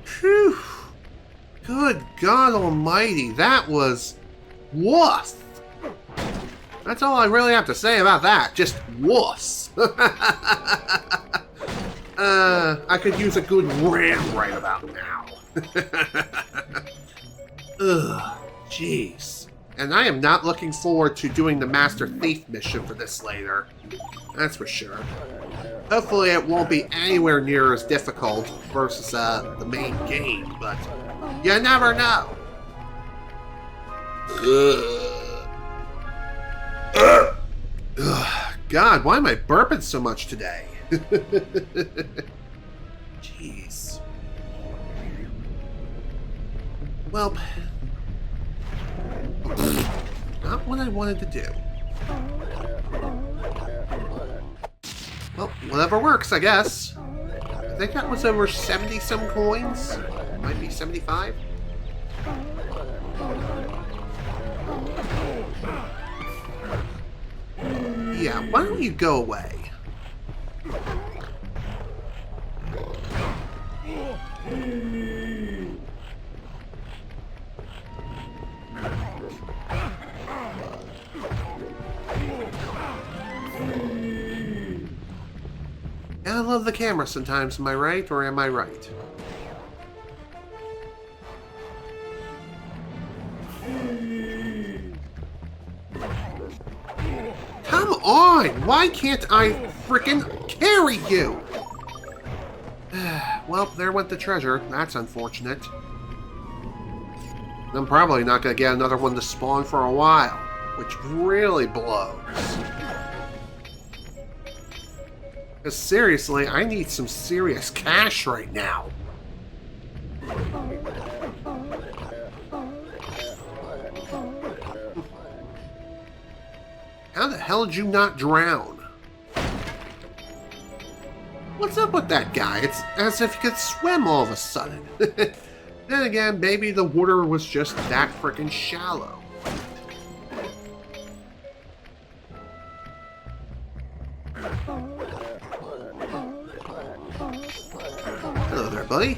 Phew. Good God Almighty, that was wuss. That's all I really have to say about that. Just wuss. I could use a good ram right about now. Ugh, jeez. And I am not looking forward to doing the Master Thief mission for this later. That's for sure. Hopefully it won't be anywhere near as difficult versus the main game, but you never know. Ugh, God, why am I burping so much today? Jeez. Well, not what I wanted to do. Well, whatever works, I guess. I think that was over 70-some coins. Might be 75. Yeah, why don't you go away? I love the camera sometimes, am I right, or am I right? Come on! Why can't I frickin' carry you? Well, there went the treasure. That's unfortunate. I'm probably not going to get another one to spawn for a while, which really blows. Because seriously, I need some serious cash right now. How the hell did you not drown? What's up with that guy? It's as if he could swim all of a sudden. Then again, maybe the water was just that freaking shallow. Hello there, buddy.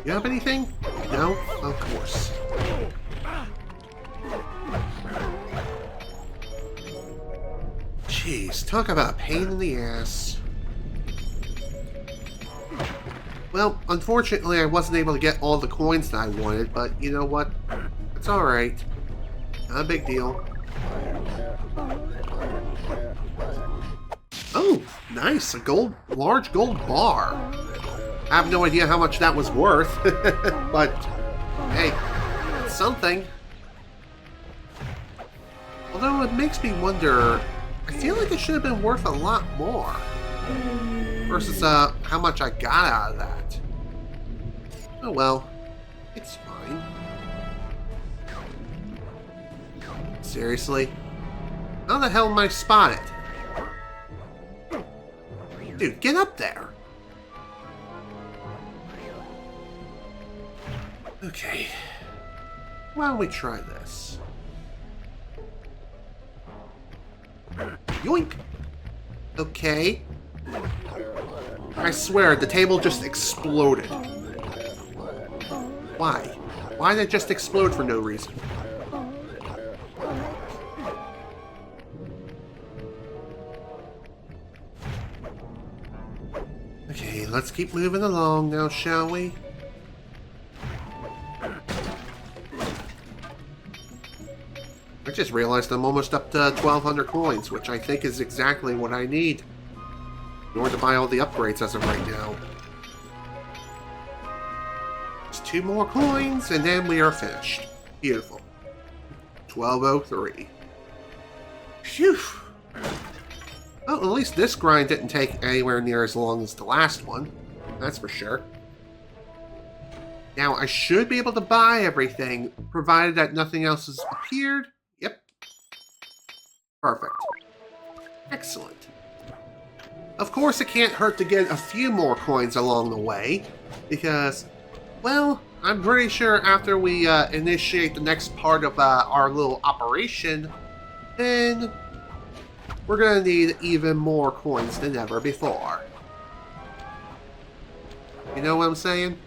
You have anything? No? Of course. Jeez, talk about a pain in the ass. Well, unfortunately I wasn't able to get all the coins that I wanted, but you know what? It's alright. Not a big deal. Oh, nice. Large gold bar. I have no idea how much that was worth, but hey, it's something. Although it makes me wonder, I feel like it should have been worth a lot more versus how much I got out of that. Oh well, it's fine. Seriously? How the hell am I spotted? Dude, get up there! Okay. Why don't we try this? Yoink! Okay. I swear, the table just exploded. Why? Why did it just explode for no reason? Okay, let's keep moving along now, shall we? I just realized I'm almost up to 1,200 coins, which I think is exactly what I need in order to buy all the upgrades as of right now. Just 2 more coins, and then we are finished. Beautiful. 1203. Phew! Well, at least this grind didn't take anywhere near as long as the last one. That's for sure. Now, I should be able to buy everything, provided that nothing else has appeared. Yep. Perfect. Excellent. Of course, it can't hurt to get a few more coins along the way, because, well, I'm pretty sure after we initiate the next part of our little operation, then we're going to need even more coins than ever before. You know what I'm saying?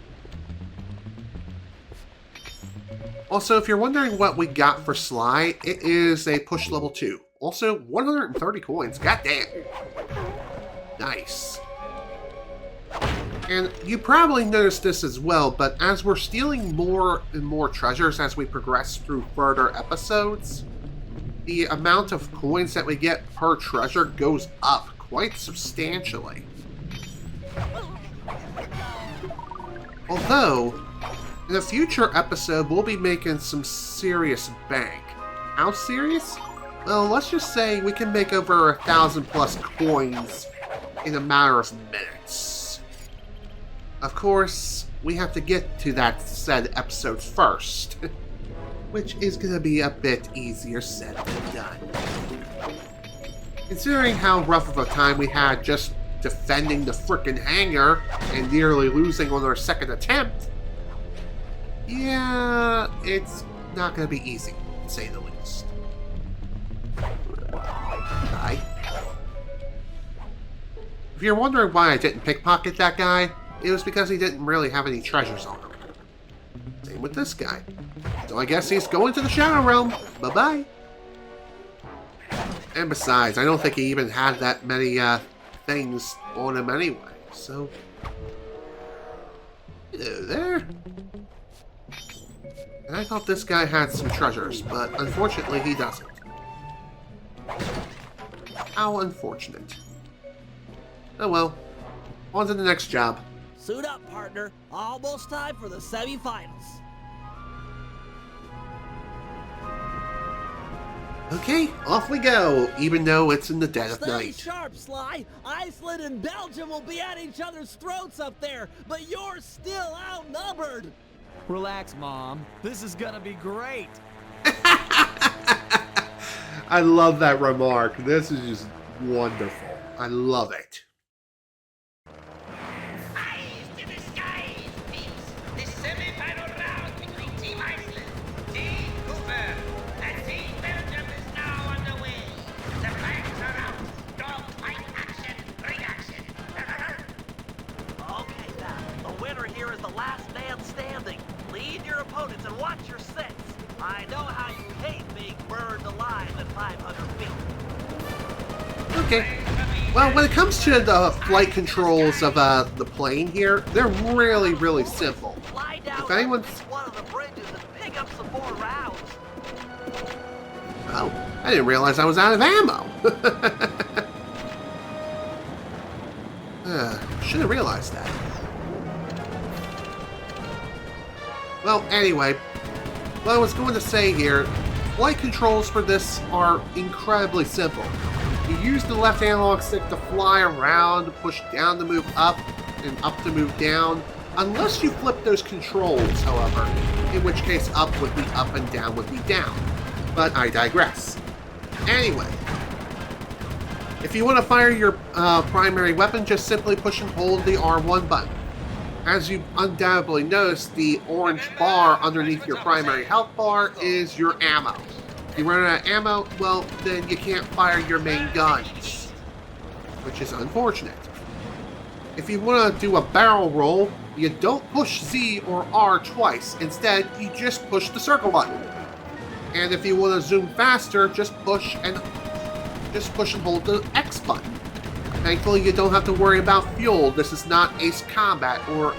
Also, if you're wondering what we got for Sly, it is a push level 2. Also, 130 coins. Goddamn. Nice. And you probably noticed this as well, but as we're stealing more and more treasures as we progress through further episodes, the amount of coins that we get per treasure goes up quite substantially. Although, in a future episode, we'll be making some serious bank. How serious? Well, let's just say we can make over 1,000 plus coins in a matter of minutes. Of course, we have to get to that said episode first, which is going to be a bit easier said than done. Considering how rough of a time we had just defending the frickin' hangar and nearly losing on our second attempt, yeah, it's not going to be easy, to say the least. Bye. If you're wondering why I didn't pickpocket that guy, it was because he didn't really have any treasures on him. Same with this guy. So I guess he's going to the Shadow Realm. Bye-bye. And besides, I don't think he even had that many things on him anyway, so... Hello there. And I thought this guy had some treasures, but unfortunately he doesn't. How unfortunate. Oh well. On to the next job. Suit up, partner. Almost time for the semi-finals. Okay, off we go, even though it's in the dead of Stay night. sharp, Sly. Iceland and Belgium will be at each other's throats up there, but you're still outnumbered. Relax, Mom. This is gonna be great. I love that remark. This is just wonderful. I love it. Eyes to the skies, Thieves. The semi-final round between Team Iceland, Team Cooper, and Team Belgium is now underway. The flags are out. Dogfight action, ring action. Okay, now, the winner here is the last man standing. Lead your opponents and watch your six. I know how you hate being burned alive at 500 feet. Okay. Well, when it comes to the flight controls of the plane here, they're really, really simple. Fly down If anyone's... one of the bridges and pick up some more rounds. Oh, I didn't realize I was out of ammo. Should have realized that. Well, anyway, what I was going to say here, flight controls for this are incredibly simple. You use the left analog stick to fly around, push down to move up, and up to move down, unless you flip those controls, however, in which case up would be up and down would be down. But I digress. Anyway, if you want to fire your primary weapon, just simply push and hold the R1 button. As you undoubtedly noticed, the orange bar underneath your primary health bar is your ammo. If you run out of ammo, well, then you can't fire your main guns, which is unfortunate. If you want to do a barrel roll, you don't push Z or R twice. Instead, you just push the circle button. And if you want to zoom faster, just push and hold the X button. Thankfully, you don't have to worry about fuel. This is not Ace Combat or,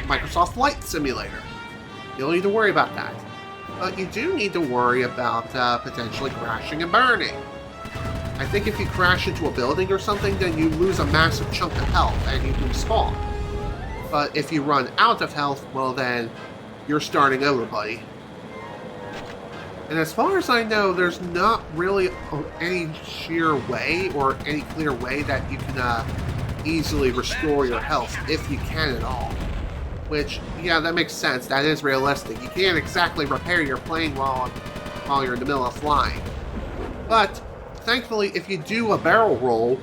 Microsoft Flight Simulator. You don't need to worry about that. But you do need to worry about potentially crashing and burning. I think if you crash into a building or something, then you lose a massive chunk of health and you respawn. But if you run out of health, well then, you're starting over, buddy. And as far as I know, there's not really any sheer way or any clear way that you can easily restore your health, if you can at all. Which, yeah, that makes sense. That is realistic. You can't exactly repair your plane while you're in the middle of flying. But, thankfully, if you do a barrel roll,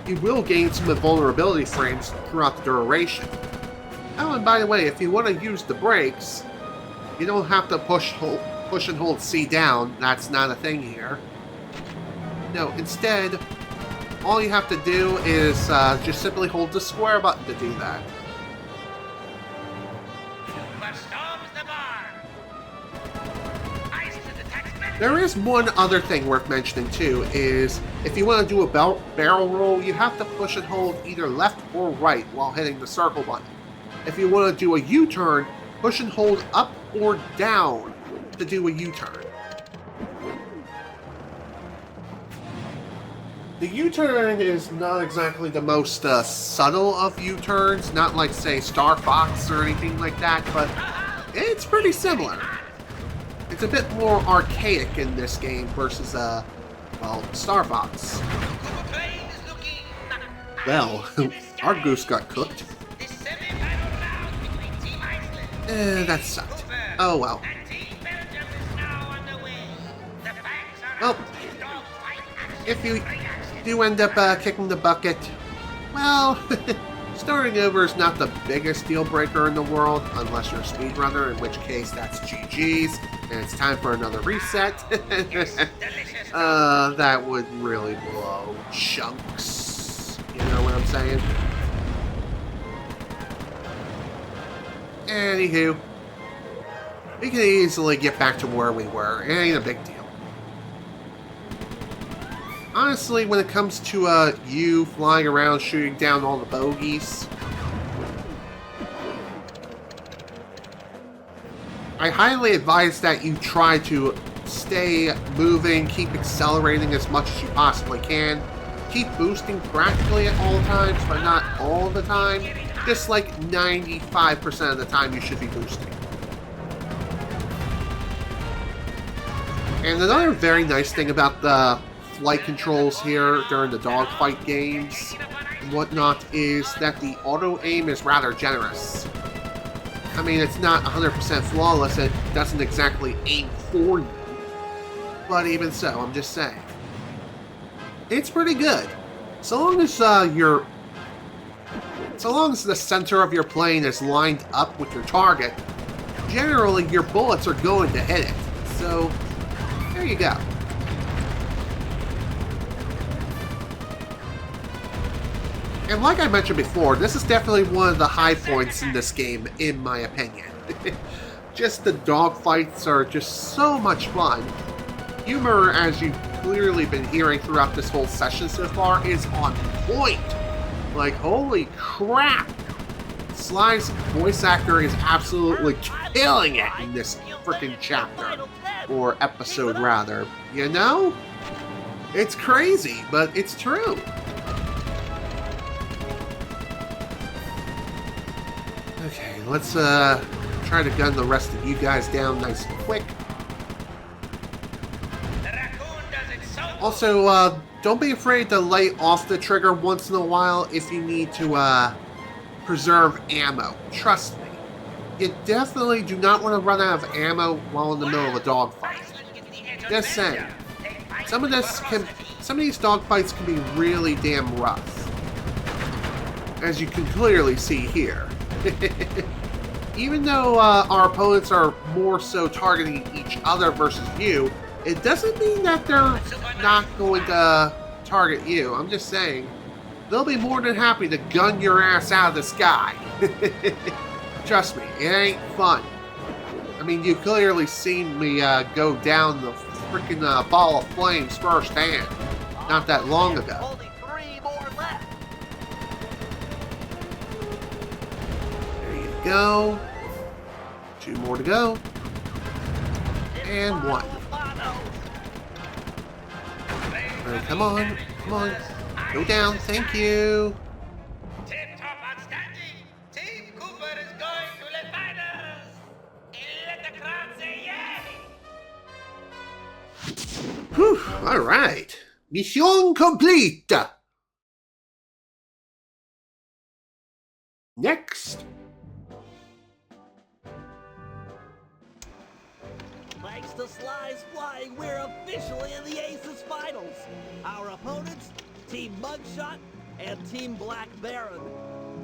you will gain some invulnerability frames throughout the duration. Oh, and by the way, if you want to use the brakes, you don't have to push and hold C down. That's not a thing here. No, instead, all you have to do is just simply hold the square button to do that. But storms the bar. Ice to the taxman. There is one other thing worth mentioning too, is if you want to do a barrel roll, you have to push and hold either left or right while hitting the circle button. If you want to do a U-turn, push and hold up or down to do a U-turn. The U-turn is not exactly the most subtle of U-turns, not like, say, Star Fox or anything like that, but it's pretty similar. It's a bit more archaic in this game versus, well, Star Fox. Well, our goose got cooked. The semi-final round between Team Iceland. That sucked. Oh well. And Team Belgium is now underway. The flags are Well, out. Dogfight action. if you Ring action. do end up kicking the bucket, well, starting over is not the biggest deal breaker in the world, unless you're a speedrunner, in which case that's GG's, and it's time for another reset. Delicious. That would really blow chunks. You know what I'm saying? Anywho, we can easily get back to where we were. It ain't a big deal. Honestly, when it comes to you flying around shooting down all the bogeys, I highly advise that you try to stay moving, keep accelerating as much as you possibly can, keep boosting practically at all times, but not all the time. Just like 95% of the time you should be boosting. And another very nice thing about the flight controls here during the dogfight games and whatnot is that the auto aim is rather generous. I mean, it's not 100% flawless, it doesn't exactly aim for you. But even so, I'm just saying. It's pretty good. So long as the center of your plane is lined up with your target, generally your bullets are going to hit it. So, there you go. And like I mentioned before, this is definitely one of the high points in this game, in my opinion. Just the dogfights are just so much fun. Humor, as you've clearly been hearing throughout this whole session so far, is on point. Like, holy crap! Sly's voice actor is absolutely killing it in this freaking chapter. Or episode, rather. You know? It's crazy, but it's true. Okay, let's try to gun the rest of you guys down nice and quick. The raccoon does it so good. Also, don't be afraid to lay off the trigger once in a while if you need to preserve ammo. Trust me. You definitely do not want to run out of ammo while in the middle of a dogfight. Iceland gets the edge on Just saying. Belgium. They fight Some of these dogfights can be really damn rough. As you can clearly see here. Even though our opponents are more so targeting each other versus you, it doesn't mean that they're not going to target you. I'm just saying, they'll be more than happy to gun your ass out of the sky. Trust me, it ain't fun. I mean, you've clearly seen me go down the freaking ball of flames firsthand not that long ago. Only 3 more left. There you go. 2 more to go. And 1. Alright, come on. Come on. Go down. Thank you. Tip-top outstanding. Team Cooper is going to the finals. Let the crowd say yay. Whew. Alright. Mission complete. Next. Thanks to Sly's flying, we're officially in the Aces Finals. Our opponents, Team Mugshot and Team Black Baron.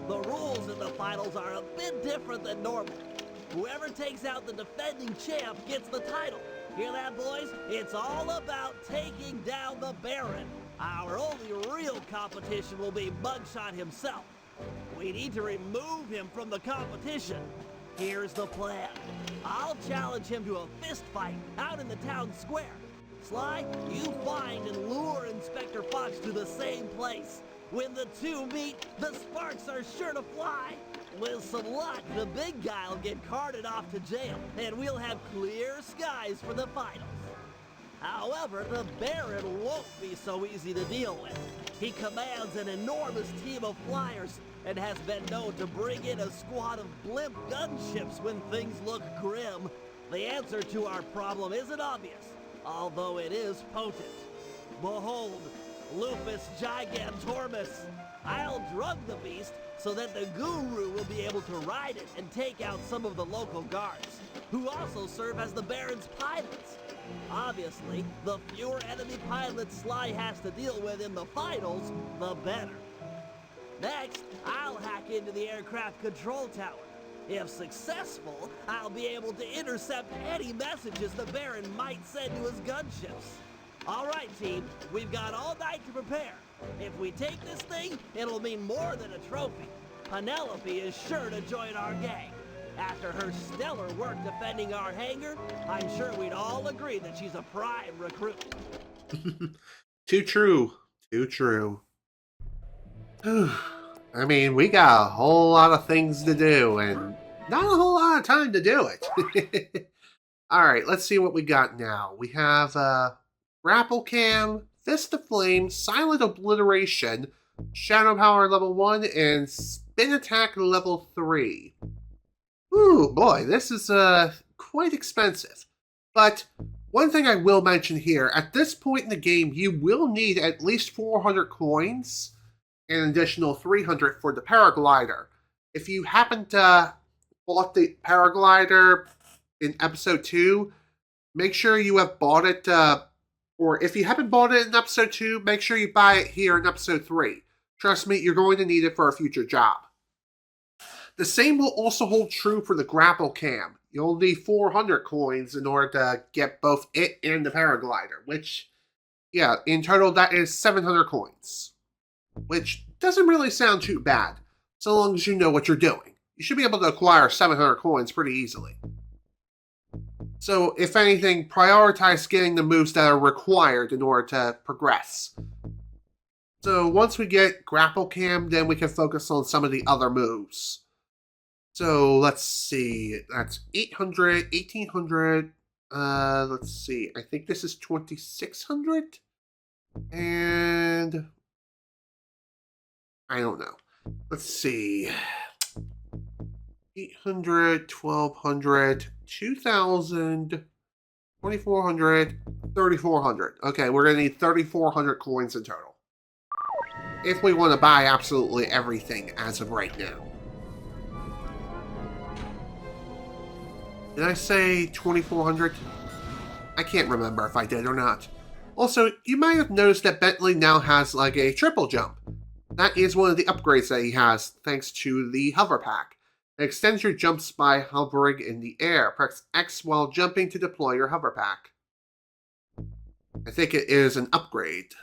The rules in the finals are a bit different than normal. Whoever takes out the defending champ gets the title. Hear that, boys? It's all about taking down the Baron. Our only real competition will be Mugshot himself. We need to remove him from the competition. Here's the plan. I'll challenge him to a fist fight out in the town square. Sly, you find and lure Inspector Fox to the same place. When the two meet, the sparks are sure to fly. With some luck, the big guy'll get carted off to jail, and we'll have clear skies for the finals. However, the Baron won't be so easy to deal with. He commands an enormous team of flyers and has been known to bring in a squad of blimp gunships when things look grim. The answer to our problem isn't obvious, although it is potent. Behold, Lupus Gigantormus. I'll drug the beast so that the Guru will be able to ride it and take out some of the local guards, who also serve as the Baron's pilots. Obviously, the fewer enemy pilots Sly has to deal with in the finals, the better. Next, I'll hack into the aircraft control tower. If successful, I'll be able to intercept any messages the Baron might send to his gunships. All right, team, we've got all night to prepare. If we take this thing, it'll mean more than a trophy. Penelope is sure to join our gang. After her stellar work defending our hangar, I'm sure we'd all agree that she's a prime recruit. Too true. Too true. I mean, we got a whole lot of things to do, and not a whole lot of time to do it. Alright, let's see what we got now. We have Grapple Cam, Fist of Flame, Silent Obliteration, Shadow Power level 1, and Spin Attack level 3. Ooh, boy, this is quite expensive. But one thing I will mention here, at this point in the game, you will need at least 400 coins and an additional 300 for the paraglider. If you haven't bought the paraglider in episode 2, make sure you have bought it, or if you haven't bought it in episode 2, make sure you buy it here in episode 3. Trust me, you're going to need it for a future job. The same will also hold true for the Grapple Cam. You'll need 400 coins in order to get both it and the paraglider, which, yeah, in total that is 700 coins. Which doesn't really sound too bad, so long as you know what you're doing. You should be able to acquire 700 coins pretty easily. So, if anything, prioritize getting the moves that are required in order to progress. So, once we get Grapple Cam, then we can focus on some of the other moves. So, let's see, that's 800, 1800, let's see, I think this is 2600? And I don't know. Let's see. 800, 1200, 2000, 2400, 3400. Okay, we're going to need 3400 coins in total. If we want to buy absolutely everything as of right now. Did I say 2400? I can't remember if I did or not. Also, you might have noticed that Bentley now has like a triple jump. That is one of the upgrades that he has, thanks to the hover pack. It extends your jumps by hovering in the air. Press X while jumping to deploy your hover pack. I think it is an upgrade,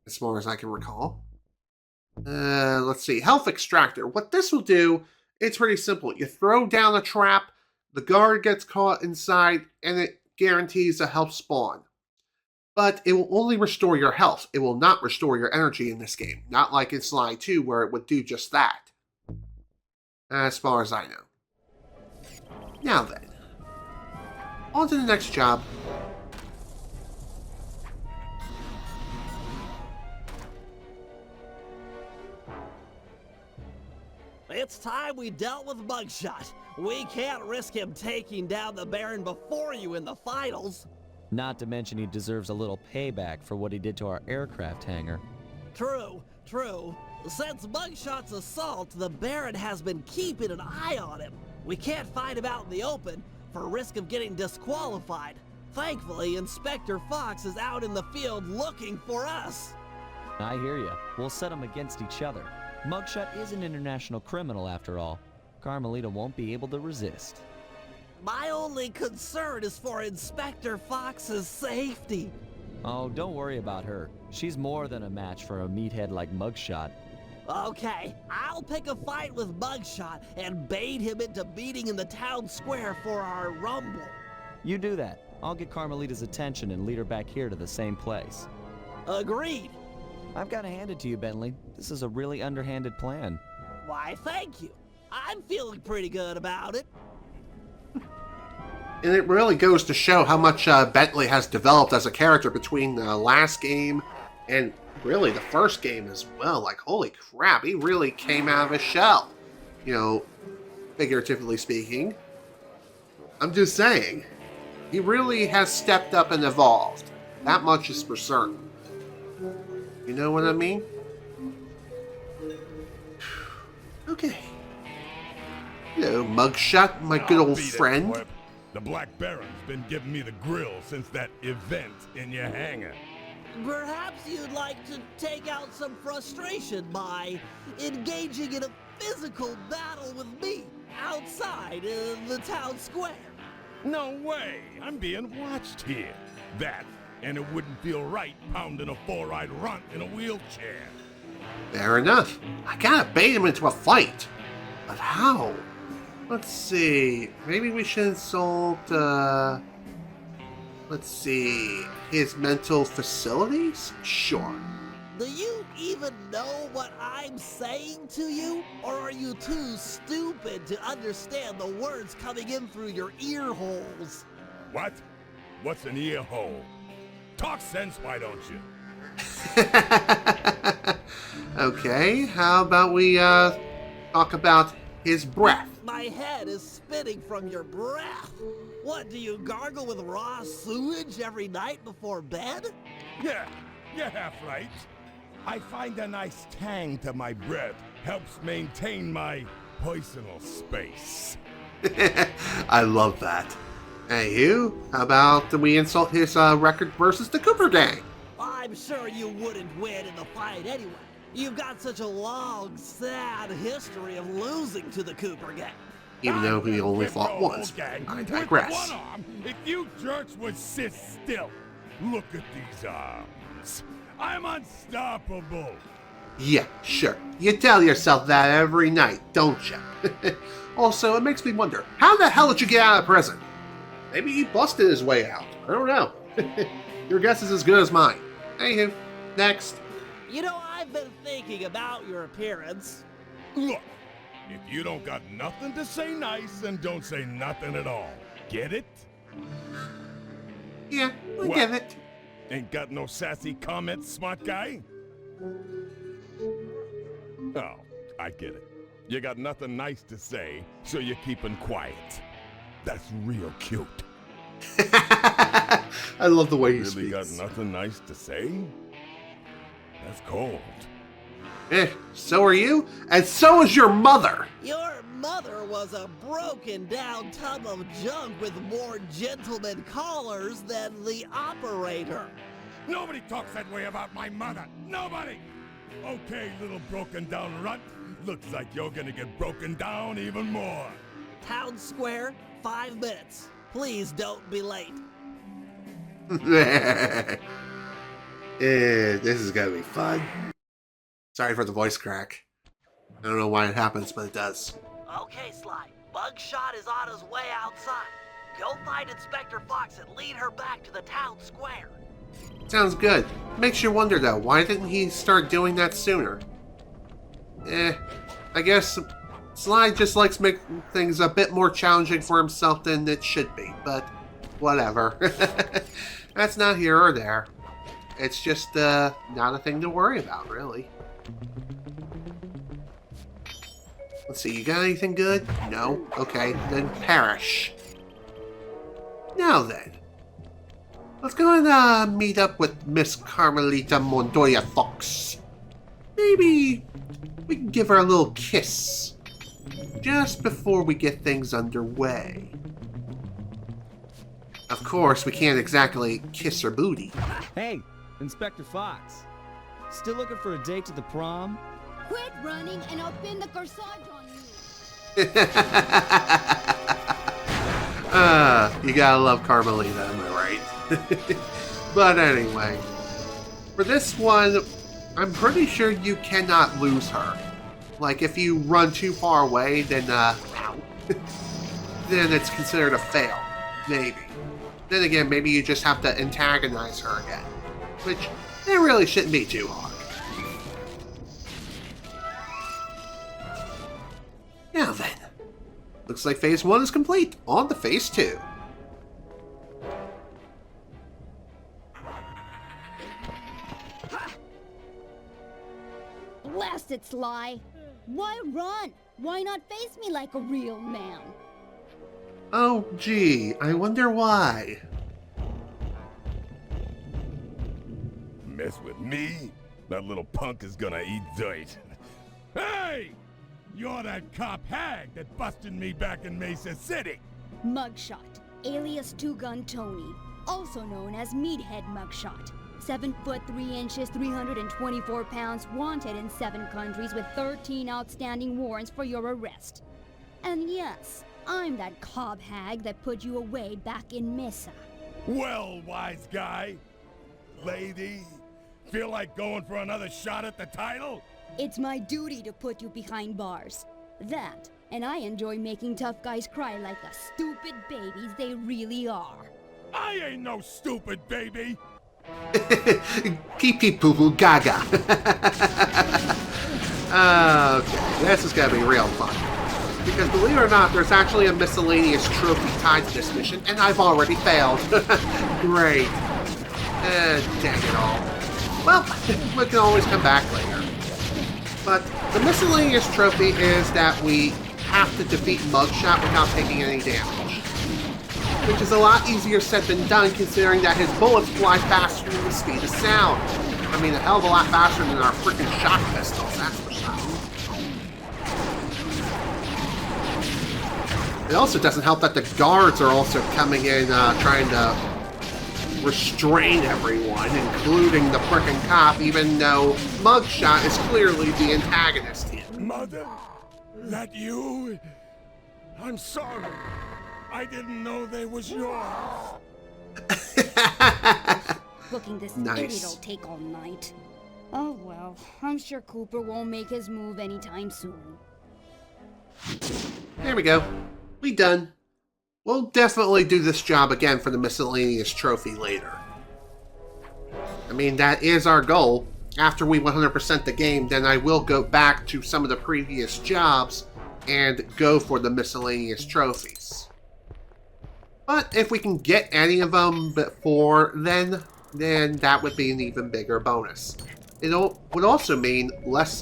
as far as I can recall. Let's see. Health Extractor. What this will do, it's pretty simple. You throw down a trap, the guard gets caught inside, and it guarantees a health spawn. But it will only restore your health. It will not restore your energy in this game. Not like in Sly 2, where it would do just that. As far as I know. Now then. On to the next job. It's time we dealt with Mugshot. We can't risk him taking down the Baron before you in the finals. Not to mention he deserves a little payback for what he did to our aircraft hangar. True, true. Since Mugshot's assault, the Baron has been keeping an eye on him. We can't fight him out in the open, for risk of getting disqualified. Thankfully, Inspector Fox is out in the field looking for us. I hear ya. We'll set them against each other. Mugshot is an international criminal after all. Carmelita won't be able to resist. My only concern is for Inspector Fox's safety. Oh, don't worry about her. She's more than a match for a meathead like Mugshot. Okay, I'll pick a fight with Mugshot and bait him into meeting in the town square for our rumble. You do that. I'll get Carmelita's attention and lead her back here to the same place. Agreed. I've got to hand it to you, Bentley. This is a really underhanded plan. Why, thank you. I'm feeling pretty good about it. And it really goes to show how much Bentley has developed as a character between the last game and really the first game as well. Like, holy crap, he really came out of his shell. You know, figuratively speaking. I'm just saying. He really has stepped up and evolved. That much is for certain. You know what I mean? Okay. Hello, Mugshot, my good old friend. Web. The Black Baron's been giving me the grill since that event in your hangar. Perhaps you'd like to take out some frustration by engaging in a physical battle with me outside in the town square. No way! I'm being watched here. That, and it wouldn't feel right pounding a four-eyed runt in a wheelchair. Fair enough. I gotta bait him into a fight. But how? Let's see. Maybe we should insult, let's see. His mental facilities? Sure. Do you even know what I'm saying to you? Or are you too stupid to understand the words coming in through your ear holes? What? What's an ear hole? Talk sense, why don't you? Okay, how about we, talk about his breath? My head is spinning from your breath. What, do you gargle with raw sewage every night before bed? Yeah, you're half right. I find a nice tang to my breath helps maintain my personal space. I love that. Hey, you, how about we insult his, record versus the Cooper Gang? I'm sure you wouldn't win in the fight anyway. You've got such a long, sad history of losing to the Cooper Gang. Even though he only fought once. Gang I with digress. one arm, if you jerks would sit still. Look at these arms. I'm unstoppable. Yeah, sure. You tell yourself that every night, don't you? Also, it makes me wonder, how the hell did you get out of prison? Maybe he busted his way out. I don't know. Your guess is as good as mine. Anywho, next. You know, I've been thinking about your appearance. Look, if you don't got nothing to say nice, then don't say nothing at all. Get it? Yeah, I What? get it. Ain't got no sassy comments, smart guy? Oh, I get it. You got nothing nice to say, so you're keeping quiet. That's real cute. I love the way he Really got speaks. nothing nice to say? That's cold. So are you, and so is your mother. Your mother was a broken down tub of junk with more gentleman callers than the operator. Nobody talks that way about my mother. Nobody! Okay, little broken down runt. Looks like you're gonna get broken down even more. Town square, 5 minutes. Please don't be late. This is gonna be fun. Sorry for the voice crack. I don't know why it happens, but it does. Okay, Sly. Bugshot is on his way outside. Go find Inspector Fox and lead her back to the town square. Sounds good. Makes you wonder though, why didn't he start doing that sooner? I guess Sly just likes making things a bit more challenging for himself than it should be, but whatever. That's not here or there. It's just not a thing to worry about, really. Let's see, you got anything good? No? Okay, then perish. Now then. Let's go and meet up with Miss Carmelita Montoya Fox. Maybe we can give her a little kiss. Just before we get things underway. Of course, we can't exactly kiss her booty. Hey, Inspector Fox. Still looking for a date to the prom? Quit running and I'll pin the corsage on you. You gotta love Carmelita, am I right? But anyway, for this one, I'm pretty sure you cannot lose her. Like, if you run too far away, then, then it's considered a fail. Maybe. Then again, maybe you just have to antagonize her again. Which, it really shouldn't be too hard. Now then. Looks like Phase 1 is complete. On to Phase 2. Blast it, Sly! Why run? Why not face me like a real man? Oh, gee, I wonder why. Mess with me? That little punk is gonna eat dirt. Hey! You're that cop hag that busted me back in Mesa City! Mugshot, alias Two Gun Tony, also known as Meathead Mugshot. 7 foot 3 inches, 324 pounds, wanted in 7 countries with 13 outstanding warrants for your arrest. And yes, I'm that cob hag that put you away back in Mesa. Well, wise guy. Lady, feel like going for another shot at the title? It's my duty to put you behind bars. That, and I enjoy making tough guys cry like the stupid babies they really are. I ain't no stupid baby! Pee pee poo poo gaga. Okay, this is gonna be real fun. Because believe it or not, there's actually a miscellaneous trophy tied to this mission, and I've already failed. Great. Dang it all. Well, we can always come back later. But the miscellaneous trophy is that we have to defeat Mugshot without taking any damage. Which is a lot easier said than done, considering that his bullets fly faster than the speed of sound. I mean, a hell of a lot faster than our freaking shock pistols, that's for something. It also doesn't help that the guards are also coming in, trying to restrain everyone, including the frickin' cop, even though Mugshot is clearly the antagonist here. Mother? That you? I'm sorry. I didn't know they was yours. Booking this Nice. idiot'll take all night. Oh well, I'm sure Cooper won't make his move anytime soon. There we go. We done. We'll definitely do this job again for the miscellaneous trophy later. I mean, that is our goal. After we 100% the game, then I will go back to some of the previous jobs and go for the miscellaneous trophies. But if we can get any of them before then that would be an even bigger bonus. It would also mean less,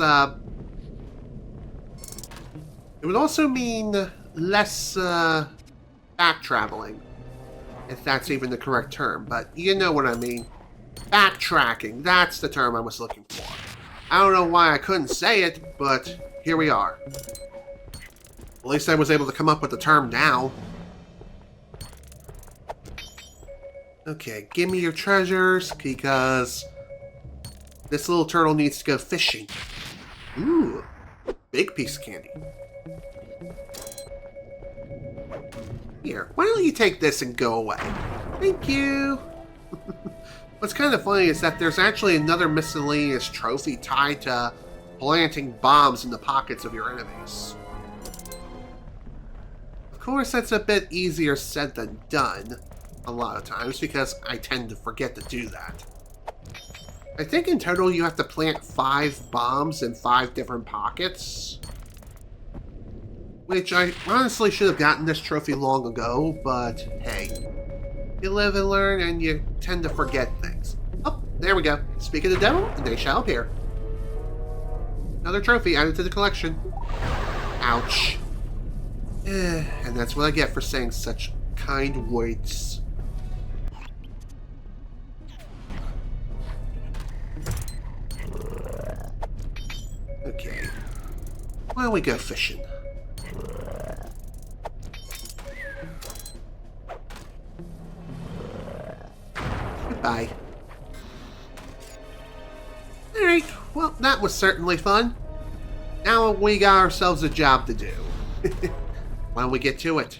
back traveling, if that's even the correct term, but you know what I mean. Backtracking, that's the term I was looking for. I don't know why I couldn't say it, but here we are. At least I was able to come up with the term now. Okay, give me your treasures, because this little turtle needs to go fishing. Ooh, big piece of candy. Here, why don't you take this and go away? Thank you. What's kind of funny is that there's actually another miscellaneous trophy tied to planting bombs in the pockets of your enemies. Of course, that's a bit easier said than done a lot of times, because I tend to forget to do that. I think in total you have to plant 5 bombs in 5 different pockets. Which I honestly should have gotten this trophy long ago, but hey. You live and learn, and you tend to forget things. Oh, there we go. Speak of the devil, and they shall appear. Another trophy added to the collection. Ouch. And that's what I get for saying such kind words. Okay. Why don't we go fishing? Goodbye. Alright, well, that was certainly fun. Now we got ourselves a job to do. Why don't we get to it?